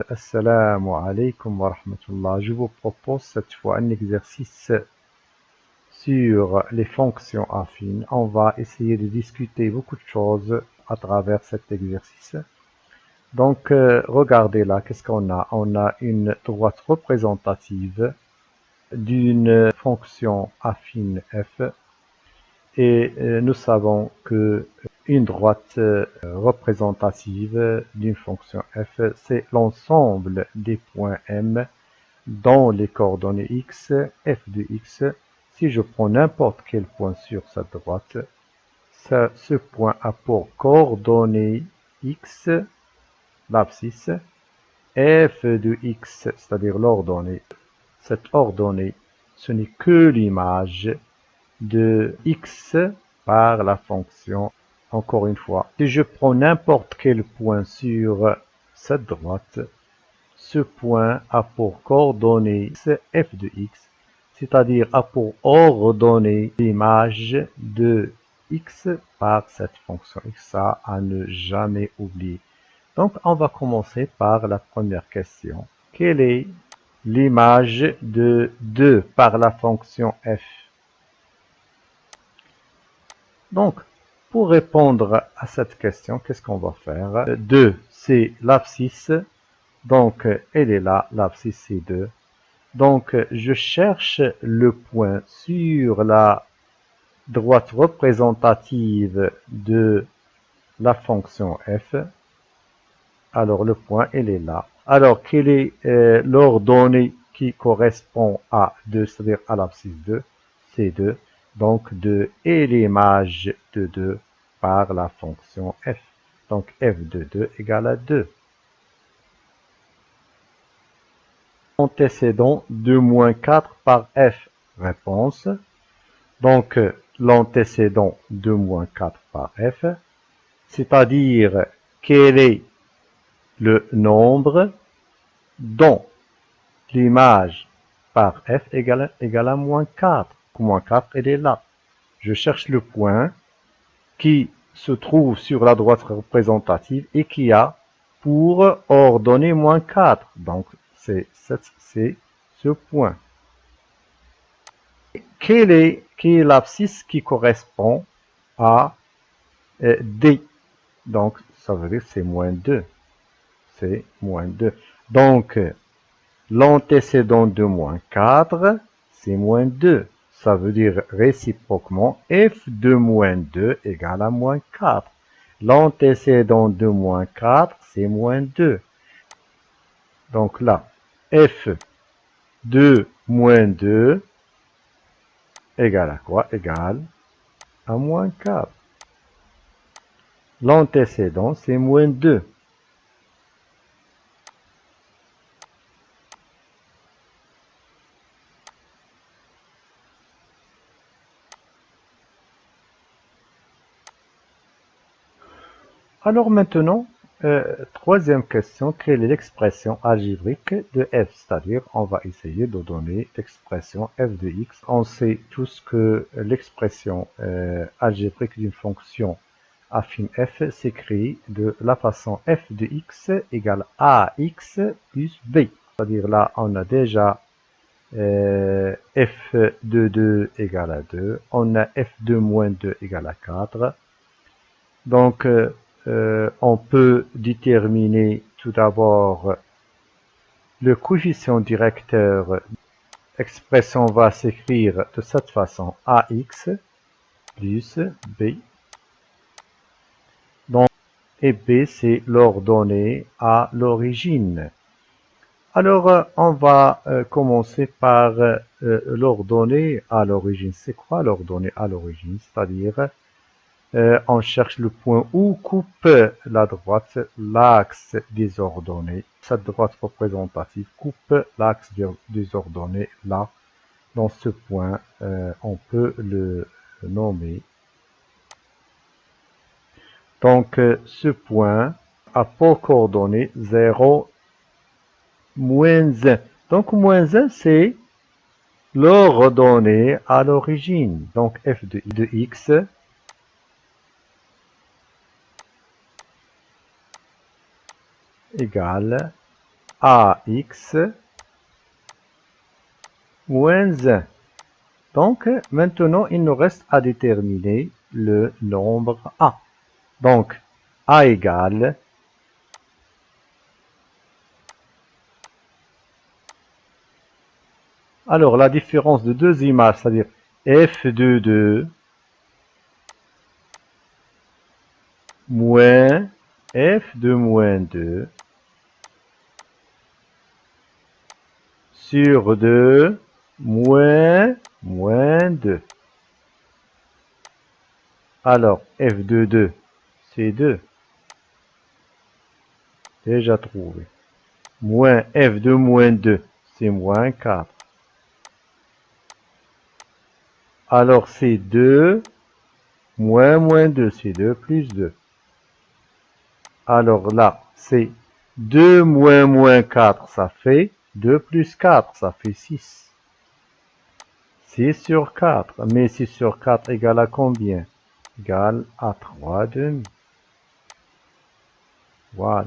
Assalamu alaikum wa rahmatullah. Je vous propose cette fois un exercice sur les fonctions affines. On va essayer de discuter beaucoup de choses à travers cet exercice. Donc, regardez là, qu'est-ce qu'on a? On a une droite représentative d'une fonction affine f et nous savons que une droite représentative d'une fonction f, c'est l'ensemble des points m dans les coordonnées x, f de x. Si je prends n'importe quel point sur cette droite, ce point a pour coordonnées x, l'abscisse, f de x, c'est-à-dire l'ordonnée. Cette ordonnée, ce n'est que l'image de x par la fonction. Encore une fois, si je prends n'importe quel point sur cette droite, ce point a pour coordonnée f de x, c'est-à-dire a pour ordonnée l'image de x par cette fonction x, ça à ne jamais oublier. Donc, on va commencer par la première question. Quelle est l'image de 2 par la fonction f? Donc, pour répondre à cette question, qu'est-ce qu'on va faire? 2, c'est l'abscisse. Donc, elle est là, l'abscisse c'est 2. Donc, je cherche le point sur la droite représentative de la fonction f. Alors, le point, elle est là. Alors, quelle est l'ordonnée qui correspond à 2, c'est-à-dire à l'abscisse 2? C'est 2. Donc, 2 est l'image de 2 par la fonction f. Donc, f de 2 égale à 2. L'antécédent de moins 4 par f. Réponse. Donc, l'antécédent de moins 4 par f, c'est-à-dire quel est le nombre dont l'image par f égale à moins 4. Moins 4, elle est là. Je cherche le point qui se trouve sur la droite représentative et qui a pour ordonnée moins 4. Donc, c'est ce point. Quelle est l'abscisse qui correspond à D? Donc, ça veut dire c'est moins 2. C'est moins 2. Donc, l'antécédent de moins 4, c'est moins 2. Ça veut dire réciproquement, f de moins 2 égale à moins 4. L'antécédent de moins 4, c'est moins 2. Donc là, f de moins 2 égale à quoi? Égale à moins 4. L'antécédent, c'est moins 2. Alors maintenant, troisième question, quelle est l'expression algébrique de f? C'est-à-dire, on va essayer de donner l'expression f de x. On sait tous que l'expression algébrique d'une fonction affine f s'écrit de la façon f de x égale ax plus b. C'est-à-dire là, on a déjà f de 2 égale à 2, on a f de moins 2 égale à 4. Donc, on peut déterminer tout d'abord le coefficient directeur. L'expression va s'écrire de cette façon, ax plus b. Donc, et b, c'est l'ordonnée à l'origine. Alors, on va commencer par l'ordonnée à l'origine. C'est quoi l'ordonnée à l'origine? C'est-à-dire, on cherche le point où coupe la droite l'axe des ordonnées. Cette droite représentative coupe l'axe des ordonnées là. Dans ce point, on peut le nommer. Donc, ce point a pour coordonnées 0, moins 1. Donc, moins 1, c'est l'ordonnée à l'origine. Donc, f de x égale AX moins 1. Donc, maintenant, il nous reste à déterminer le nombre A. Donc, A égale alors la différence de deux images, c'est-à-dire f de 2 moins f de moins 2 sur 2 moins 2. Alors, f de 2, c'est 2. Déjà trouvé. Moins f de moins 2, c'est moins 4. Alors, c'est 2 moins 2, c'est 2 plus 2. Alors là, c'est 2 moins 4, ça fait 2 plus 4, ça fait 6. 6 sur 4, mais 6 sur 4 égale à combien? Égale à 3 demi. Voilà.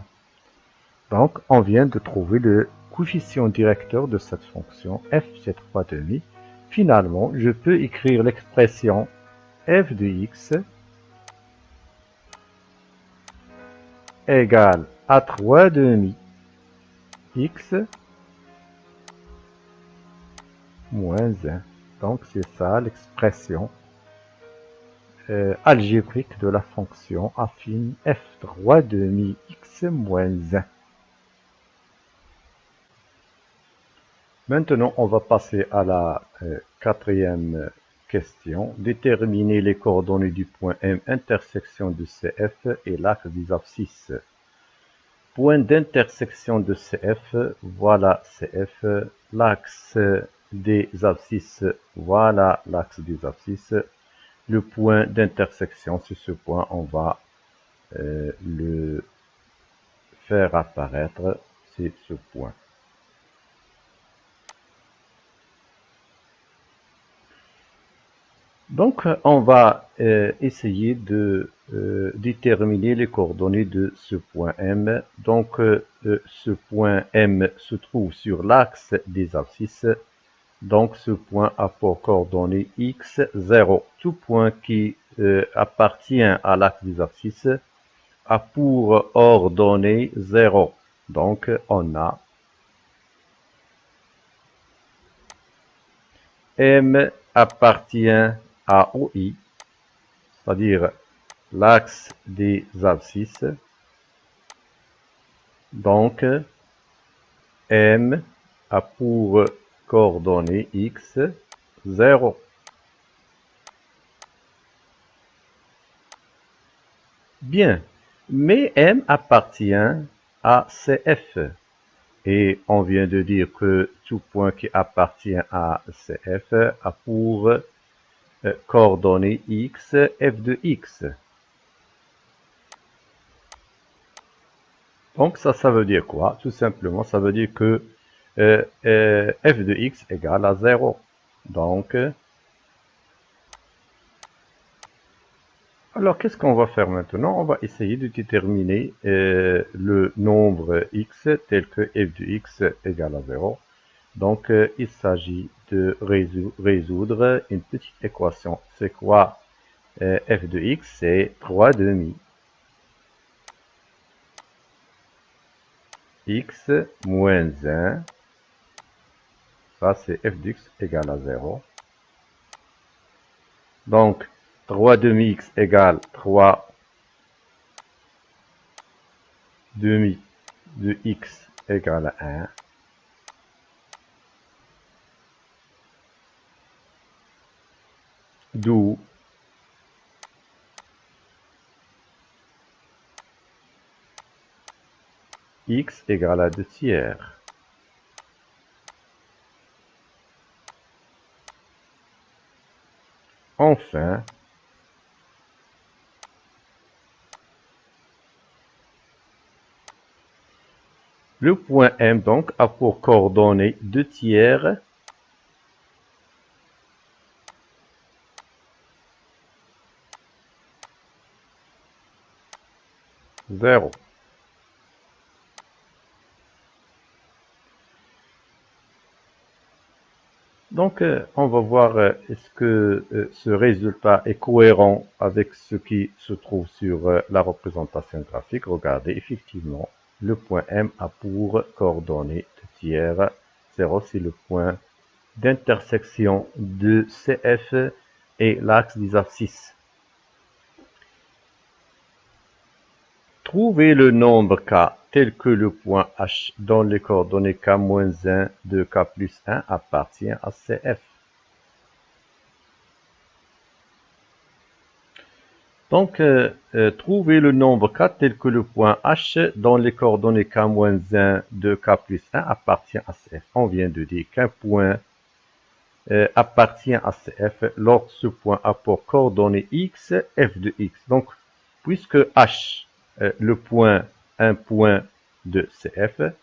Donc, on vient de trouver le coefficient directeur de cette fonction f, c'est 3 demi. Finalement, je peux écrire l'expression f de x égale à 3 demi x moins 1. Donc, c'est ça l'expression algébrique de la fonction affine f3 demi x moins 1. Maintenant, on va passer à la quatrième question. Déterminer les coordonnées du point M intersection de CF et l'axe des abscisses. Point d'intersection de CF, voilà CF. L'axe des abscisses, voilà l'axe des abscisses. Le point d'intersection, c'est ce point, on va le faire apparaître, c'est ce point. Donc, on va essayer de déterminer les coordonnées de ce point M. Donc, ce point M se trouve sur l'axe des abscisses. Donc, ce point a pour coordonnées x, 0. Tout point qui appartient à l'axe des abscisses a pour ordonnée 0. Donc, on a M appartient à OI, c'est-à-dire l'axe des abscisses. Donc, M a pour coordonnées x 0. Bien, mais M appartient à CF. Et on vient de dire que tout point qui appartient à CF a pour coordonnées x, f de x. Donc ça veut dire quoi? Tout simplement, ça veut dire que f de x égale à 0. Donc, alors qu'est-ce qu'on va faire maintenant? On va essayer de déterminer le nombre x tel que f de x égale à 0. Donc, il s'agit de résoudre une petite équation. C'est quoi f de x? C'est 3 demi x moins 1. Ça, c'est f de x égale à 0. Donc, 3 demi x égale 3 demi de x égale à 1. D'où x égale à 2 tiers. Enfin, le point M donc a pour coordonnées 2 tiers, 0. Donc, on va voir est-ce que ce résultat est cohérent avec ce qui se trouve sur la représentation graphique. Regardez, effectivement, le point M a pour coordonnée de tiers 0, c'est le point d'intersection de CF et l'axe des abscisses. Trouvez le nombre K tel que le point H dont les coordonnées K-1 de K plus 1 appartient à CF. Donc, trouver le nombre K tel que le point H dont les coordonnées K-1 de K plus 1 appartient à CF. On vient de dire qu'un point appartient à CF lorsque ce point a pour coordonnées X, F de X. Donc, puisque H, le point, un point de CF,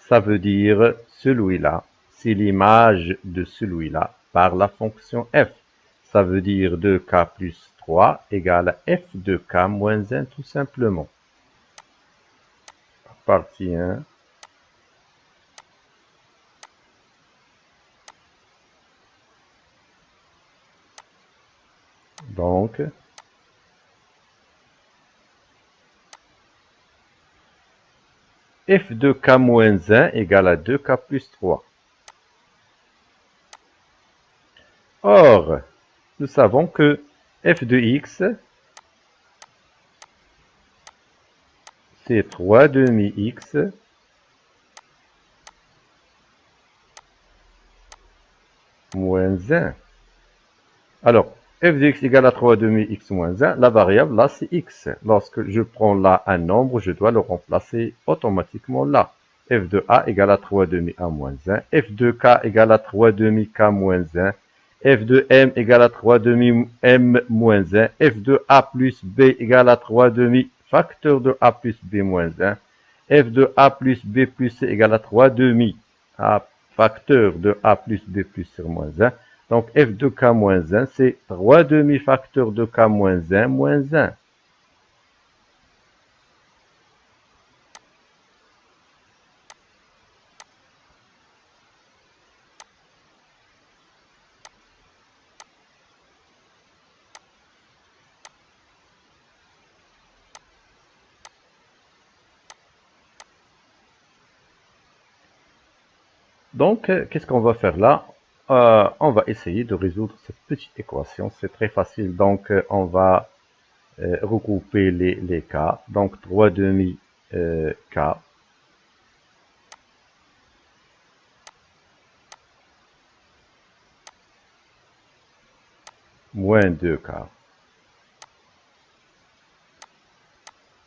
ça veut dire celui-là, c'est l'image de celui-là par la fonction F. Ça veut dire 2K plus 3 égale à F de K moins 1 tout simplement. Partie 1. Donc, F de K moins 1 égale à 2K plus 3. Or, nous savons que F de X, c'est 3 demi X moins 1. Alors, f de x égale à 3 demi x moins 1, la variable là c'est x. Lorsque je prends là un nombre, je dois le remplacer automatiquement là. F de a égale à 3 demi a moins 1, f de k égale à 3 demi k moins 1, f de m égale à 3 demi m moins 1, f de a plus b égale à 3 demi facteur de a plus b moins 1, f de a plus b plus c égale à 3 demi a facteur de a plus b plus c moins 1. Donc, f de k moins 1, c'est 3 demi-facteurs de k moins 1 moins 1. Donc, qu'est-ce qu'on va faire là? On va essayer de résoudre cette petite équation. C'est très facile. Donc, on va regrouper les k. Donc, 3 demi k moins 2k.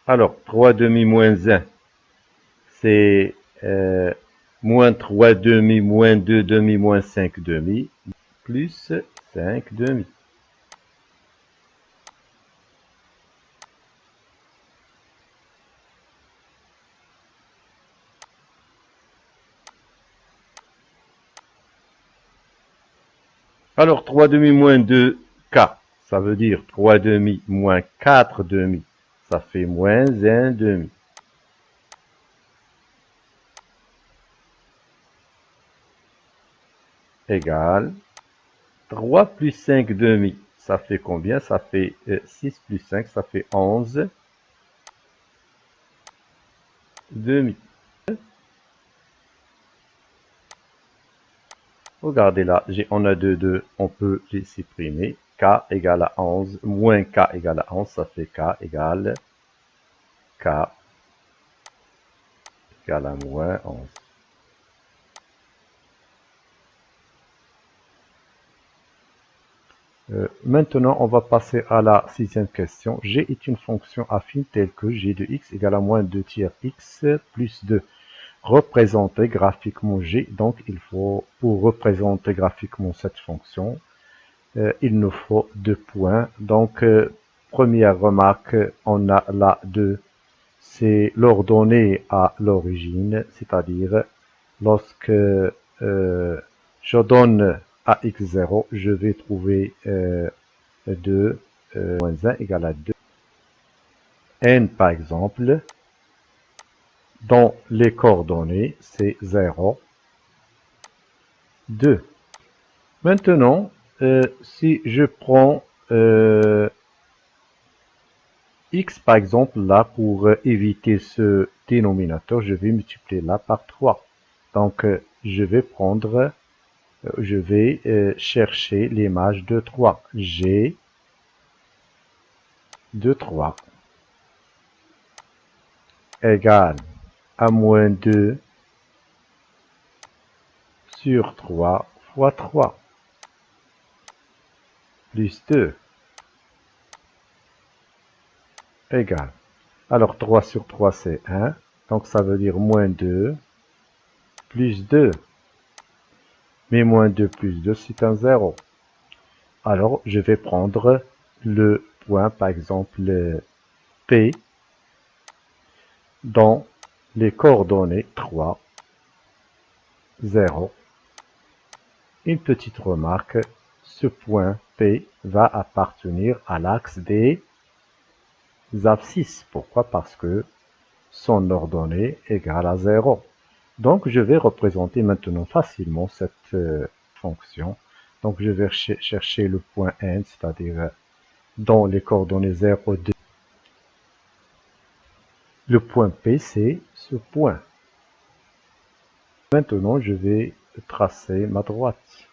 Alors, 3 demi moins 1, c'est moins 3 demi, moins 2 demi, moins 5 demi, plus 5 demi. Alors, 3 demi moins 2k, ça veut dire 3 demi moins 4 demi, ça fait moins 1 demi. Égale 3 plus 5 demi, ça fait combien? Ça fait 6 plus 5, ça fait 11 demi. Regardez là, on a 2, on peut les supprimer. K égale à 11, moins K égale à 11, ça fait K égale à moins 11. Maintenant, on va passer à la sixième question. G est une fonction affine telle que g de x égale à moins 2 tiers x plus 2. Représenter graphiquement g, donc il faut, pour représenter graphiquement cette fonction, il nous faut 2 points. Donc, première remarque, on a là 2, c'est l'ordonnée à l'origine, c'est-à-dire lorsque je donne à x0, je vais trouver 2 moins 1 égale à 2. N, par exemple, dont les coordonnées, c'est 0, 2. Maintenant, si je prends x par exemple là pour éviter ce dénominateur, je vais multiplier là par 3. Donc je vais prendre, je vais chercher l'image de 3. G de 3 égale à moins 2 sur 3 fois 3 plus 2 égale. Alors 3 sur 3 c'est 1, donc ça veut dire moins 2 plus 2. Mais moins 2 plus 2 c'est un 0. Alors je vais prendre le point par exemple P dans les coordonnées 3, 0. Une petite remarque, ce point P va appartenir à l'axe des abscisses. Pourquoi? Parce que son ordonnée égale à 0. Donc je vais représenter maintenant facilement cette fonction. Donc je vais chercher le point N, c'est-à-dire dans les coordonnées 0, 2. Le point P, c'est ce point. Maintenant, je vais tracer ma droite.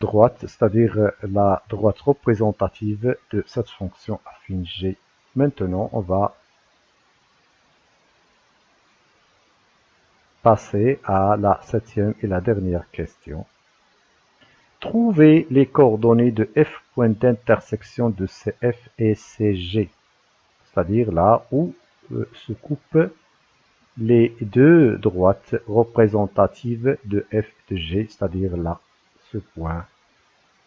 Droite, c'est-à-dire la droite représentative de cette fonction affine G. Maintenant, on va passer à la 7e et la dernière question. Trouvez les coordonnées de F point d'intersection de CF et CG, c'est-à-dire là où se coupent les deux droites représentatives de F de G, c'est-à-dire là, ce point.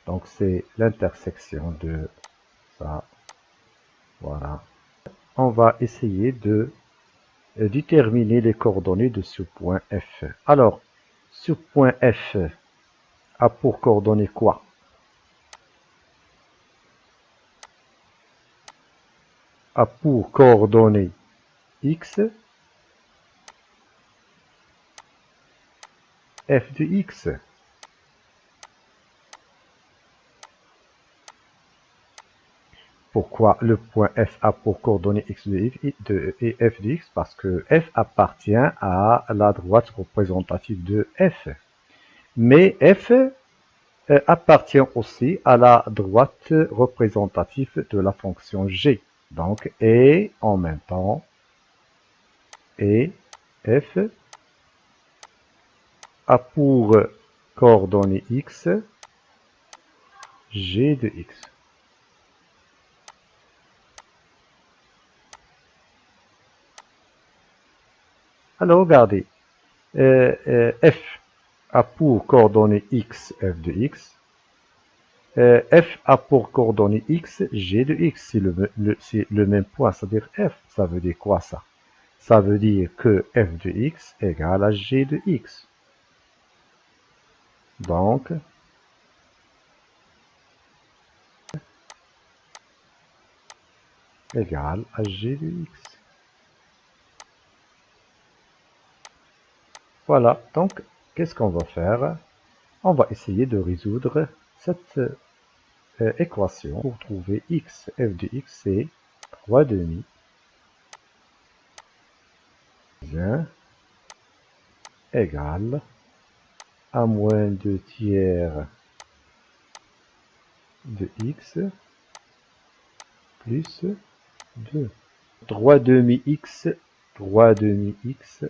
Donc c'est l'intersection de ça. Voilà. On va essayer de déterminer les coordonnées de ce point F. Alors, ce point F a pour coordonnées quoi? A pour coordonnées x, f de x. Pourquoi le point F a pour coordonnées x et f de x? Parce que f appartient à la droite représentative de f. Mais f appartient aussi à la droite représentative de la fonction g. Donc, et en même temps, et f a pour coordonnées x, g de x. Alors, regardez, f a pour coordonnées x, f de x. F a pour coordonnées x, g de x. C'est le même point, c'est-à-dire f. Ça veut dire quoi ça? Ça veut dire que f de x égale à g de x. Donc, égale à g de x. Voilà, donc, qu'est-ce qu'on va faire? On va essayer de résoudre cette équation pour trouver x. F de x, c'est 3 demi égale à moins 2 tiers de x plus 2. 3 demi x, 3 demi x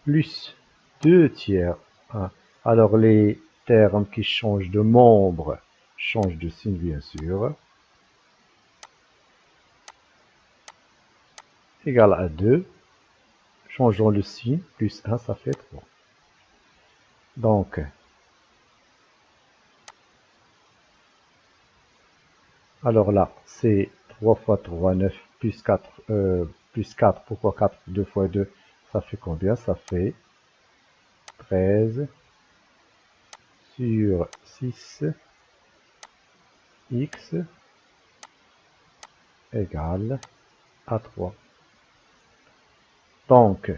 plus 2 tiers. Hein. Alors les termes qui changent de membre changent de signe bien sûr. Égal à 2. Changeons le signe, plus 1 ça fait 3. Donc, alors là, c'est 3 fois 3, 9, plus 4, plus 4, pourquoi 4, 2 fois 2, ça fait combien? Ça fait 13 sur 6 x égale à 3. Donc,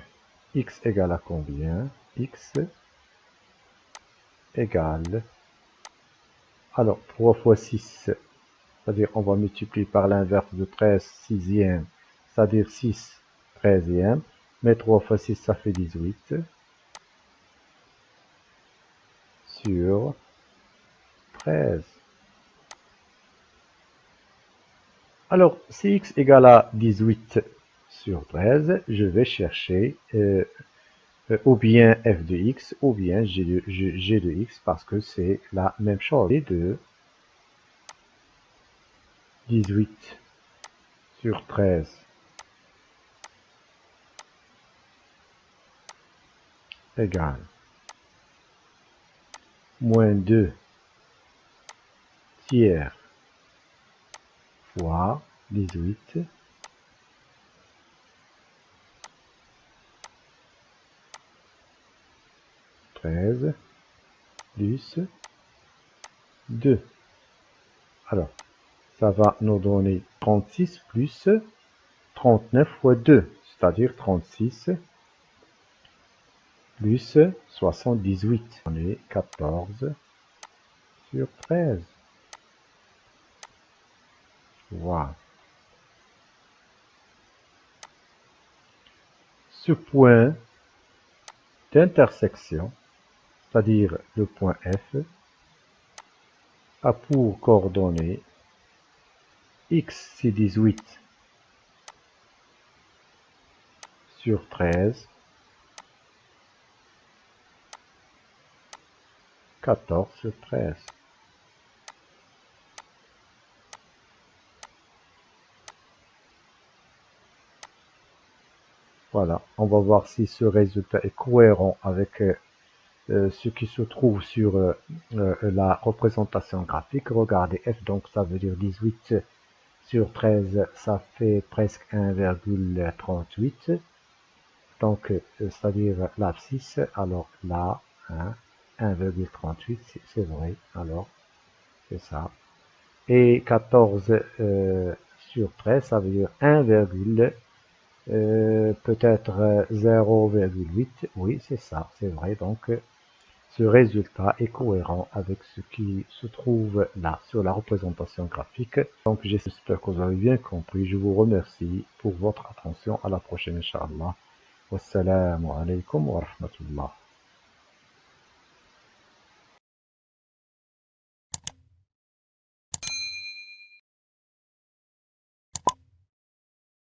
x égale à combien? X égale, alors 3 fois 6, c'est-à-dire on va multiplier par l'inverse de 13 sixième, c'est-à-dire 6 treizième, mais 3 fois 6 ça fait 18, sur 13. Alors, si x égale à 18 sur 13, je vais chercher ou bien f de x ou bien g de x parce que c'est la même chose. Et de 18 sur 13 égale moins 2 tiers fois 18 13 plus 2. Alors, ça va nous donner 36 plus 39 fois 2, c'est-à-dire 36 plus 78. On est 14 sur 13. Voilà. Ce point d'intersection, c'est-à-dire le point F, a pour coordonnées x c'est 18 sur 13, 14 sur 13. Voilà, on va voir si ce résultat est cohérent avec ce qui se trouve sur la représentation graphique. Regardez f, donc ça veut dire 18 sur 13, ça fait presque 1,38. Donc, c'est-à-dire l'abscisse, alors là, hein, 1,38, c'est vrai, alors c'est ça. Et 14 sur 13, ça veut dire 1, peut-être 0,8, oui, c'est ça, c'est vrai. Donc, ce résultat est cohérent avec ce qui se trouve là, sur la représentation graphique. Donc, j'espère que vous avez bien compris. Je vous remercie pour votre attention. À la prochaine, Inch'Allah. Wassalamu alaikum wa rahmatullah.